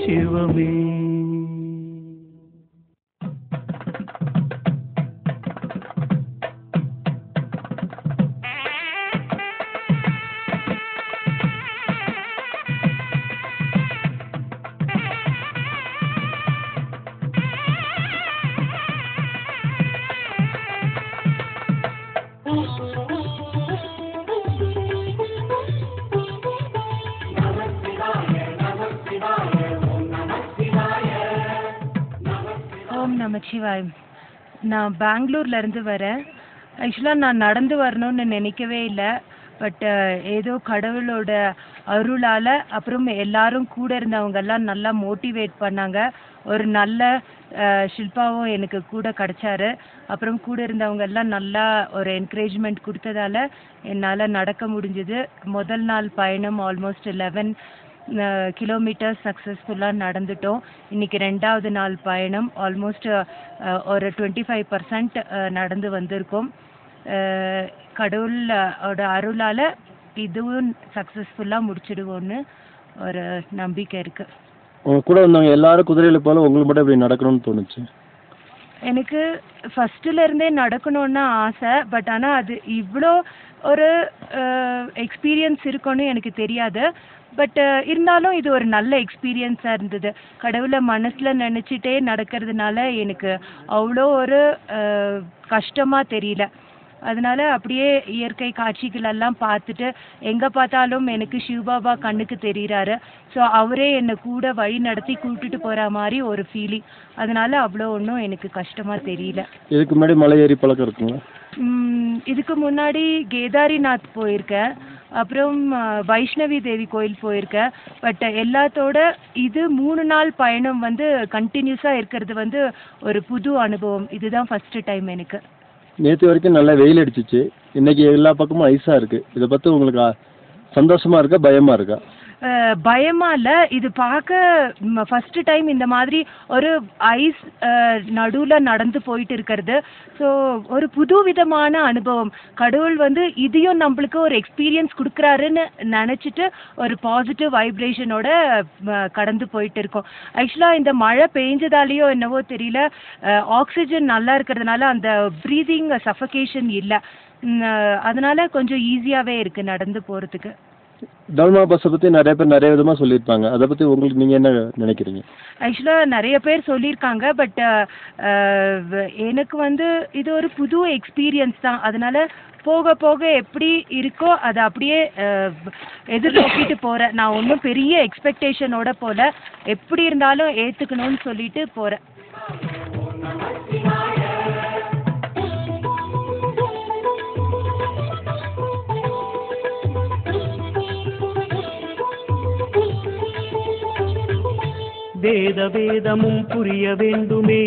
சிவமே. ஓம் நமச்சிவாய். நான் பெங்களூர்லேருந்து வரேன். ஆக்சுவலாக நான் நடந்து வரணும்னு நினைக்கவே இல்லை. பட் ஏதோ கடவுளோட அருளால் அப்புறம் எல்லாரும் கூட இருந்தவங்கெல்லாம் நல்லா மோட்டிவேட் பண்ணாங்க. ஒரு நல்ல ஷில்பாவும் எனக்கு கூட கிடச்சாரு. அப்புறம் கூட இருந்தவங்க எல்லாம் நல்லா ஒரு என்கரேஜ்மெண்ட் கொடுத்ததால என்னால் நடக்க முடிஞ்சுது. முதல் நாள் பயணம் ஆல்மோஸ்ட் 11 கிலோமீட்டர்ஸ் சக்ஸஸ்ஃபுல்லாக நடந்துட்டோம். இன்றைக்கி 2வது நாள் பயணம் ஆல்மோஸ்ட் ஒரு 25% நடந்து வந்திருக்கோம். கடவுளோட அருளால் இதுவும் சக்ஸஸ்ஃபுல்லாக முடிச்சிடுவோன்னு ஒரு நம்பிக்கை இருக்குது. உங்கள் கூட வந்தவங்க எல்லாரும் குதிரையில் போல உங்களுக்கு மட்டும் இப்படி நடக்கணும்னு தோணுச்சு? எனக்கு ஃபஸ்ட்டுலேருந்தே நடக்கணும்னு ஆசை. பட் ஆனால் அது இவ்வளோ ஒரு எக்ஸ்பீரியன்ஸ் இருக்குன்னு எனக்கு தெரியாது. பட் இருந்தாலும் இது ஒரு நல்ல எக்ஸ்பீரியன்ஸாக இருந்தது. கடவுளை மனசில் நினச்சிட்டே நடக்கிறதுனால எனக்கு அவ்வளோ ஒரு கஷ்டமாக தெரியல. அதனால அப்படியே இயற்கை காட்சிகளெல்லாம் பார்த்துட்டு எங்கே பார்த்தாலும் எனக்கு சிவபாபா கண்ணுக்கு தெரிகிறாரு. ஸோ அவரே என்னை கூட வழி நடத்தி கூப்பிட்டுட்டு போகிற மாதிரி ஒரு ஃபீலிங். அதனால அவ்வளோ ஒன்றும் எனக்கு கஷ்டமாக தெரியல. இதுக்கு முன்னாடி மலை ஏறி பழக்கம் இருக்குங்களா? இதுக்கு முன்னாடி கேதாரிநாத் போயிருக்கேன். அப்புறம் வைஷ்ணவி தேவி கோயில் போயிருக்கேன். பட் எல்லாத்தோட இது 3 நாள் பயணம் கண்டினியூஸாக இருக்கிறது ஒரு புது அனுபவம். இதுதான் ஃபஸ்ட்டு டைம் எனக்கு. நேற்று வரைக்கும் நல்லா வெயில் அடிச்சிச்சு. இன்னைக்கு எல்லா பக்கமும் ஐஸாக இருக்குது. இதை பற்றி உங்களுக்கு சந்தோஷமாக இருக்கா பயமாக இருக்கா? பயமாக இல்லை. இது பார்க்க ஃபஸ்ட்டு டைம் இந்த மாதிரி ஒரு ஐஸ் நடுவில் நடந்து போயிட்டு இருக்கிறது. ஸோ ஒரு புது விதமான அனுபவம். கடவுள் இதையும் நம்மளுக்கு ஒரு எக்ஸ்பீரியன்ஸ் கொடுக்குறாருன்னு நினச்சிட்டு ஒரு பாசிட்டிவ் வைப்ரேஷனோட கடந்து போயிட்டு இருக்கோம். ஆக்சுவலாக இந்த மழை பெஞ்சதாலேயோ என்னவோ தெரியல, ஆக்சிஜன் நல்லா இருக்கிறதுனால அந்த ப்ரீதிங் சஃபகேஷன் இல்லை. அதனால கொஞ்சம் ஈஸியாகவே இருக்குது நடந்து போகிறதுக்கு. டல்மா பஸ்ஸை பற்றி நிறைய பேர் நிறைய விதமாக சொல்லியிருப்பாங்க. அதை பற்றி உங்களுக்கு நீங்கள் என்ன நினைக்கிறீங்க? ஆக்சுவலாக நிறைய பேர் சொல்லியிருக்காங்க. பட் எனக்கு இது ஒரு புது எக்ஸ்பீரியன்ஸ் தான். அதனால் போக போக எப்படி இருக்கோ அதை அப்படியே எதிர்நோக்கிட்டு போகிறேன். நான் ஒன்றும் பெரிய எக்ஸ்பெக்டேஷனோட போல, எப்படி இருந்தாலும் ஏற்றுக்கணும்னு சொல்லிட்டு போகிறேன். வேத வேதமும் புரிய வேண்டுமே,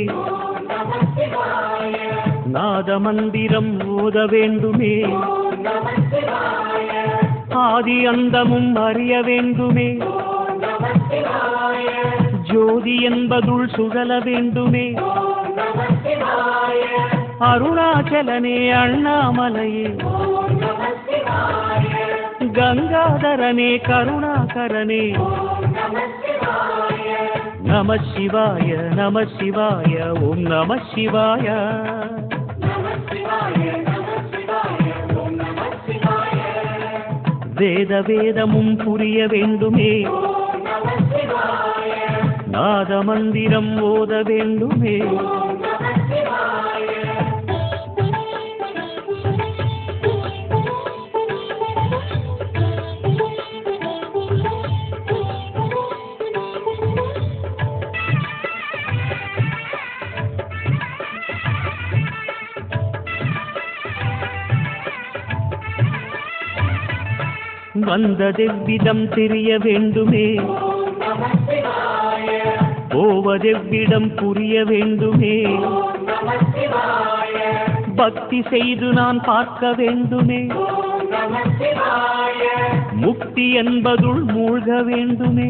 நாத மந்திரம் ஓத வேண்டுமே, ஆதி அந்தமும் அறிய வேண்டுமே, ஜோதி என்பதுள் சுழல வேண்டுமே, அருணாச்சலனே அண்ணாமலையே, கங்காதரனே கருணாகரனே, நம சிவாய நம சிவாய ஓம் நம சிவாய. வேத வேதமும் புரிய வேண்டுமே, நாத மந்திரம் ஓத வேண்டுமே, வந்ததெவ்விதம் தெரிய வேண்டுமே, போவதெவ்விடம் புரிய வேண்டுமே, பக்தி செய்து நான் பார்க்க வேண்டுமே, முக்தி என்பதுள் மூழ்க வேண்டுமே,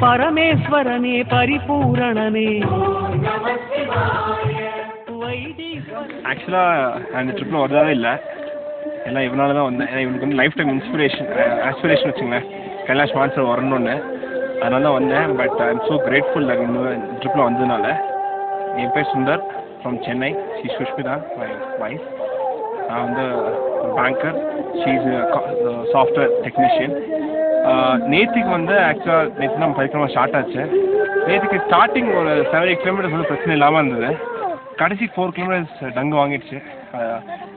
பரமேஸ்வரனே பரிபூரணனே. ஆக்சுவலாக அந்த ட்ரிப்பில் வரதாவே இல்லை, எல்லாம் இவனால தான் வந்தேன். ஏன்னா இவனுக்கு வந்து லைஃப் டைம் ஆஸ்பிரேஷன் வச்சுங்களேன், கைலாஷ் மான்சர் வரணும்னு. அதனால தான் வந்தேன். But I am so grateful இந்த ட்ரிப்பில் வந்ததுனால. என் பேர் Sundar from Chennai. She Sushmita my wife. நான் வந்து banker, she is software technician. நேற்றுக்கு வந்து ஆக்சுவலாக நேற்று நம்ம பரிக்கிரமா ஸ்டார்ட் ஆச்சு. நேற்றுக்கு ஸ்டார்டிங் ஒரு 7-8 கிலோமீட்டர்ஸ் வந்து பிரச்சனை இல்லாமல் இருந்தது. கடைசி 4 கிலோமீட்டர்ஸ் டங்கு வாங்கிடுச்சு.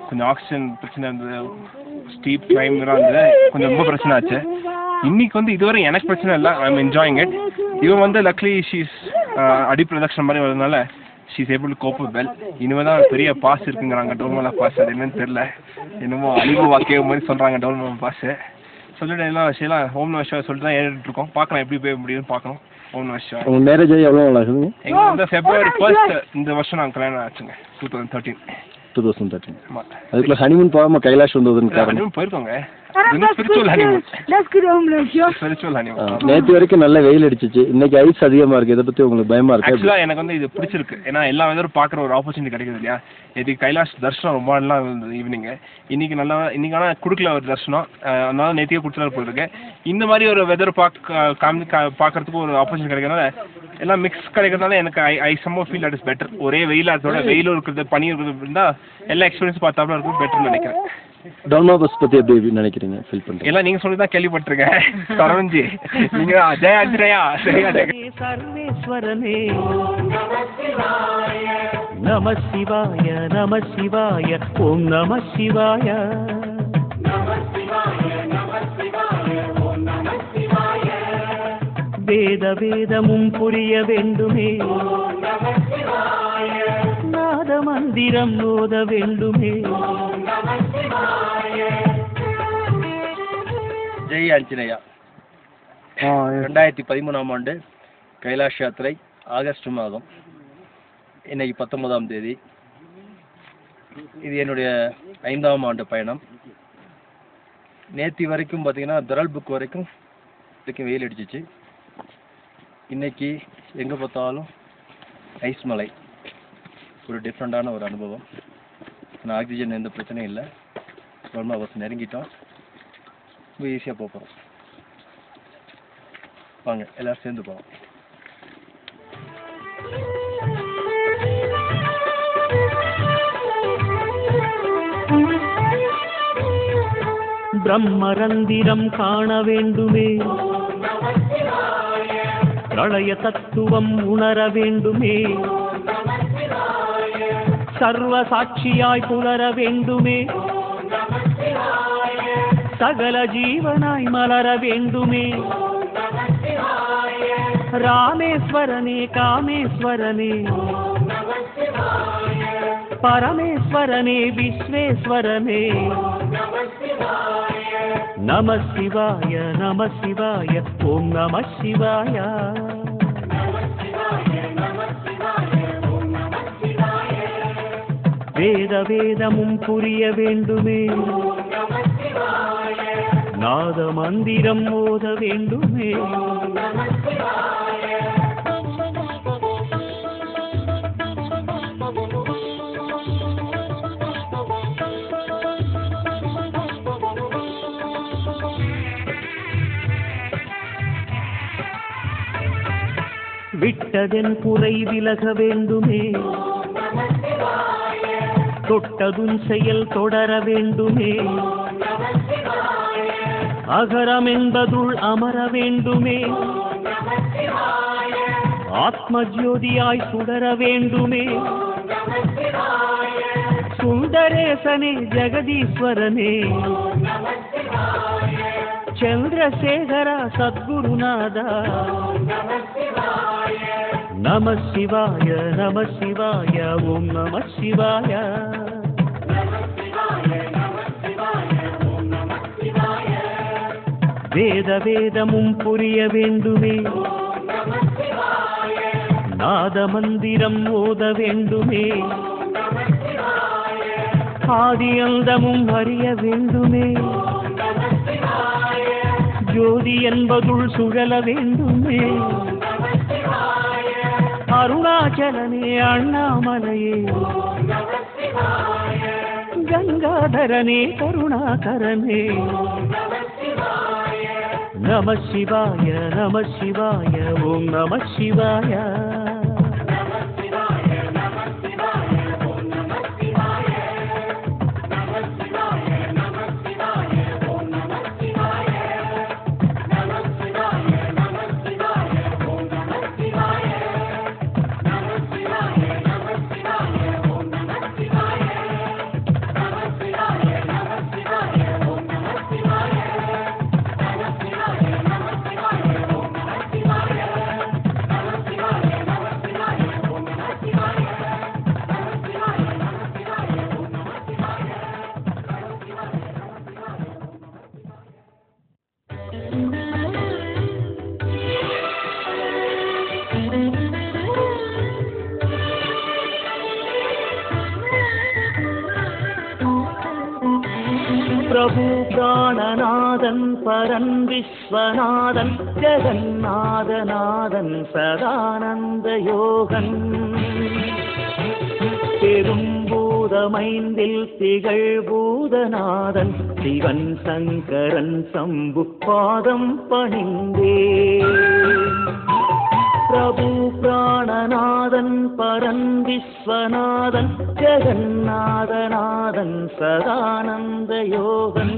கொஞ்சம் ஆக்சிஜன் பிரச்சனை இருந்தது, ஸ்டீப் கிளைம்லாம் இருந்தது, கொஞ்சம் ரொம்ப பிரச்சனை ஆச்சு. இன்னைக்கு வந்து இதுவரை எனக்கு பிரச்சனை இல்லை, ஐ எம் என்ஜாயிங் இட். இவன் வந்து லக்லி ஷீஸ் அடி பிரதக்ஷன் மாதிரி வரதுனால she's able to cope well. இனிமேல் தான் பெரிய பாஸ் இருக்குங்கிறாங்க, டோல்மலா பாஸ். அது என்னன்னு தெரில, என்னமோ அழிவு வாக்கிய மாதிரி சொல்கிறாங்க டோல்மலா பாஸ். சொல்லிட்டு எல்லாம் விஷயம்லாம் ஓம் நம சிவாய சொல்லிட்டு தான் ஏறிட்டு இருக்கோம். பார்க்கலாம் எப்படி போய் முடியும்னு பார்க்கணும். ஓம் நம சிவாய. உங்கள் மேரேஜ் ஆகி எவ்வளோ நாள் ஆகுதுங்க? எங்களுக்கு வந்து February 1st இந்த வருஷம் நாங்கள் கல்யாணம் ஆச்சுங்க, 2013. ஆமாம். அதுக்குள்ள ஹனிமூன் போகாமல் கைலாஷ் வந்ததுன்னு காரணம்? ஹனிமூன் போயிருக்கோங்க, ஸ்பிரிச்சுவல் ஹனிமூன். நேற்று வரைக்கும் நல்ல வெயில் அடிச்சிச்சு, இன்னைக்கு ஐஸ் அதிகமாக இருக்குது. இதை பற்றி உங்களுக்கு பயமாக இருக்கு? ஆக்சுவலாக எனக்கு வந்து இது பிடிச்சிருக்கு, ஏன்னா எல்லா வெதரும் பார்க்குற ஒரு ஆப்பர்ச்சுனிட்டி கிடைக்குது இல்லையா. இது கைலாஷ் தர்ஷனம் ரொம்ப நாள் இருந்தது ஈவினிங்கு. இன்னைக்கு நல்லா, இன்னைக்கு ஆனால் கொடுக்கல ஒரு தர்ஷனம், அதனால நேற்றுக்கே கொடுத்துட்டு போயிருக்கு. இந்த மாதிரி ஒரு வெதர் பார்க்கறதுக்கு ஒரு ஆப்பர்ச்சுனிட்டி கிடைக்கிறதுனால, எல்லாம் மிக்ஸ் கிடைக்கிறதுனால எனக்கு ஐ சம்மோ ஃபீல் தட் இஸ் பெட்டர். ஒரே வெயில், அதோட வெயிலும் இருக்கிறது பனி இருக்கிறது இருந்தால் எல்லா எக்ஸ்பீரியன்ஸ் பார்த்தாப்புல இருக்கும், பெட்டர்னு நினைக்கிறேன். டோல்மா பஸ் பற்றி எப்படி நினைக்கிறீங்க, ஃபீல் பண்ணுறீங்க? எல்லாம் நீங்கள் சொல்லி தான் கேள்விப்பட்டிருக்கேன் சரவஞ்சி. நீங்கள் அஜய் அஜயா சரியா? சர்வேஸ்வரனே நம சிவாய நம சிவாய ஓம் நம சிவாய. வேத வேதமும் புரிய வேண்டுமே, நாத மந்திரம் ஓத வேண்டுமே. ஜெய் ஆஞ்சநேயா. 2013ஆம் ஆண்டு கைலாஷ் யாத்திரை ஆகஸ்ட் மாதம், இன்னைக்கு 19ஆம் தேதி. இது என்னுடைய 5ஆம் ஆண்டு பயணம். நேற்று வரைக்கும் பார்த்தீங்கன்னா தரல் புக் வரைக்கும் வெயில் அடிச்சிச்சு. இன்னைக்கு எங்கே பார்த்தாலும் ஐஸ் மலை. ஒரு டிஃப்ரெண்ட்டான ஒரு அனுபவம். ஆனால் ஆக்சிஜன் எந்த பிரச்சனையும் இல்லை. ரொம்ப பஸ் நெருங்கிட்டோம், ரொம்ப ஈஸியாக போகிறோம். வாங்க எல்லோரும் சேர்ந்து போவோம். பிரம்மரந்திரம் காண வேண்டுமே, பிரளய தத்துவம் உணர வேண்டுமே, சர்வ சாட்சியாய் புலர வேண்டுமே, சகல ஜீவனாய் மலர வேண்டுமே. ராமேஸ்வரனே காமேஸ்வரனே பரமேஸ்வரனே விஸ்வேஸ்வரனே. நம சிவாய நம சிவாய ஓம் நம சிவாய. வேத வேதமும் புரிய வேண்டுமே, நாத மந்திரம் ஓத வேண்டுமே. விட்டதென் குறை விலக வேண்டுமே, தொட்டதும் செயல் தொடர வேண்டுமே. அகரம் என்பதுள் அமர வேண்டுமே, ஆத்ம ஜோதியாய் சுடர வேண்டுமே. சுந்தரேசனே ஜெகதீஸ்வரனே ಚಂದ್ರಶೇಖರ ಸದ್ಗುರುನಾಥ ನಮ ಶಿವಾಯ ಓಂ ನಮ ಶಿವಾಯ. வேத வேதமும் புரிய வேண்டுமே, நாத மந்திரம் ஓத வேண்டுமே, ஆதி அந்தமும் அறிய வேண்டுமே, ஜோதி என்பதுள் சுழல வேண்டுமே அருணாச்சலனே அண்ணாமலையே கங்காதரனே கருணாகரனே நம சிவாய நம சிவாய ஓம் நம சிவாய प्रभु प्राणनादन परन विश्वनादन जगन्नाथनादन सदानंद योगन பெரும்பூதமைந்தில் திகழ் பூதநாதன் சிவன் சங்கரன் சம்பு பாதம் பணிந்தே प्रभु प्राणनादन परन विश्वनादन जगन्नाथनादन सदानंद योगन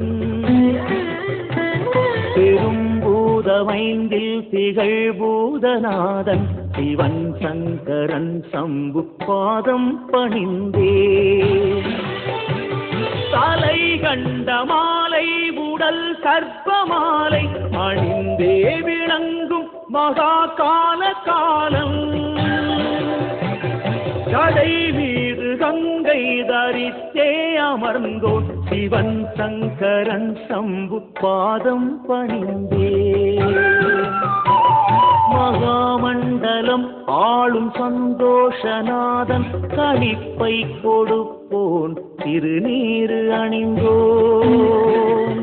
பெரும்பூதமைந்தில் திகழ் பூதநாதன் சிவன் சங்கரன் சம்பு பாதம் பணிந்தே தலை கண்ட மாலை உடல் சர்ப்ப மாலை அணிந்தே விளங்கும் மகா கால காலம் கடை மீது கங்கை தரித்தே அமர்ந்தோன் சிவன் சங்கரன் சம்பு பாதம் பணிந்தே மகாமண்டலம் ஆளும் சந்தோஷநாதன் களிப்பை கொடுப்போன் திருநீரு அணிந்தோன்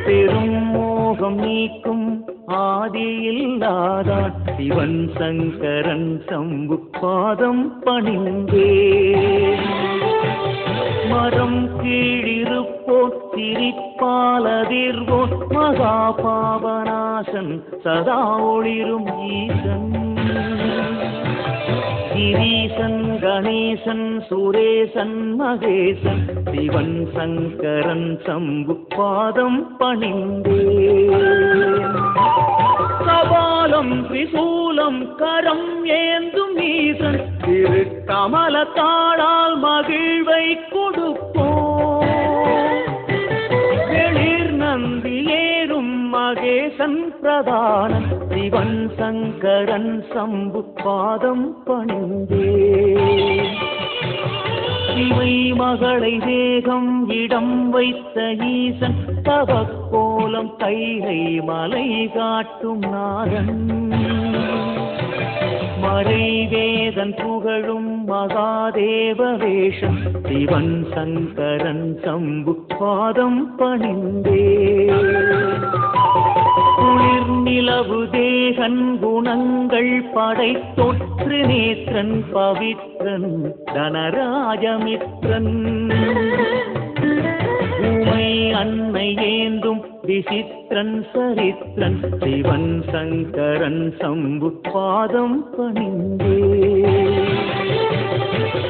பெரும் மோகம் நீக்கும் ஆதியில்லாதான் சிவன் சங்கரன் சம்பு பாதம் பணிந்தே மரம் கீழிருப்போன் சிரிப்பாலதிர்வோன் மகா பாவநாசன் சதா ஒளிரும் ஈசன் கிரீசன் கணேசன் சுரேசன் மகேசன் சிவன் சங்கரன் சம்பு பாதம் பணிந்தே கபாலம் திரிசூலம் கரம் ஏந்தும் ஈசன் திரு கமலத்தாளால் மகிழ்வை கொடுப்போம் எழிர் நந்தி ஏறும் மகேசன் பிரதானன் சிவன் சங்கரன் சம்பு பாதம் பணிந்தே இவை மகளை தேகம் இடம் வைத்த ஈசன் தவக்கோலம் கைலை மலை காட்டும் நாதன் மறை வேதன் புகழும் மகாதேவ வேஷம் சிவன் சங்கரன் சம்பு பாதம் பணிந்தே குளிர் நிலவு தேகன் குணங்கள் படைத்தோன் திரிநேத்திரன் பவித்ரன் தனராஜமித்ரன் உமை அன்னை ஏந்தும் விசித்திரன் சரித்திரன் சிவன் சங்கரன் சம்பு பாதம் பணிந்தே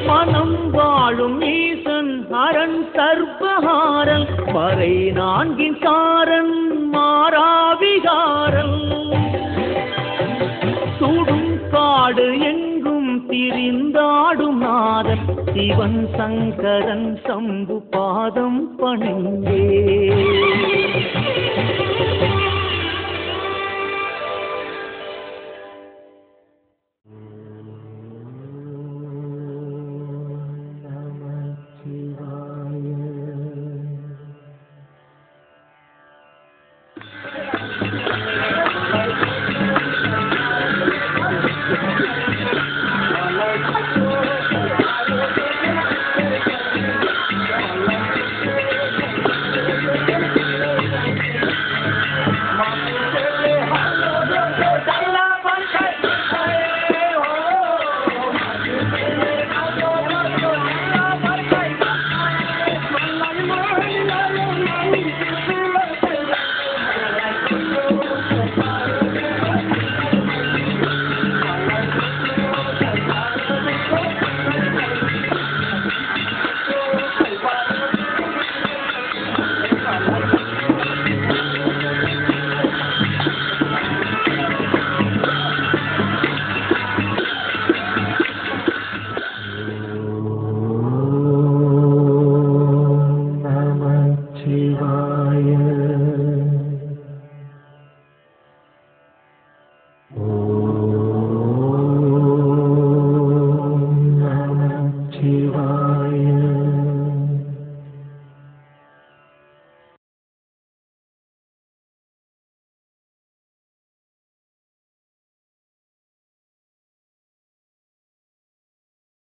மனம் வாழும் ஈசன் அரண் சர்வஹாரன் மறை நான்கின் சாரன் மாறாவிகாரன் சுடும் காடு எங்கும் திரிந்தாடும் நாதன் சிவன் சங்கரன் சம்பு பாதம் பணிந்தே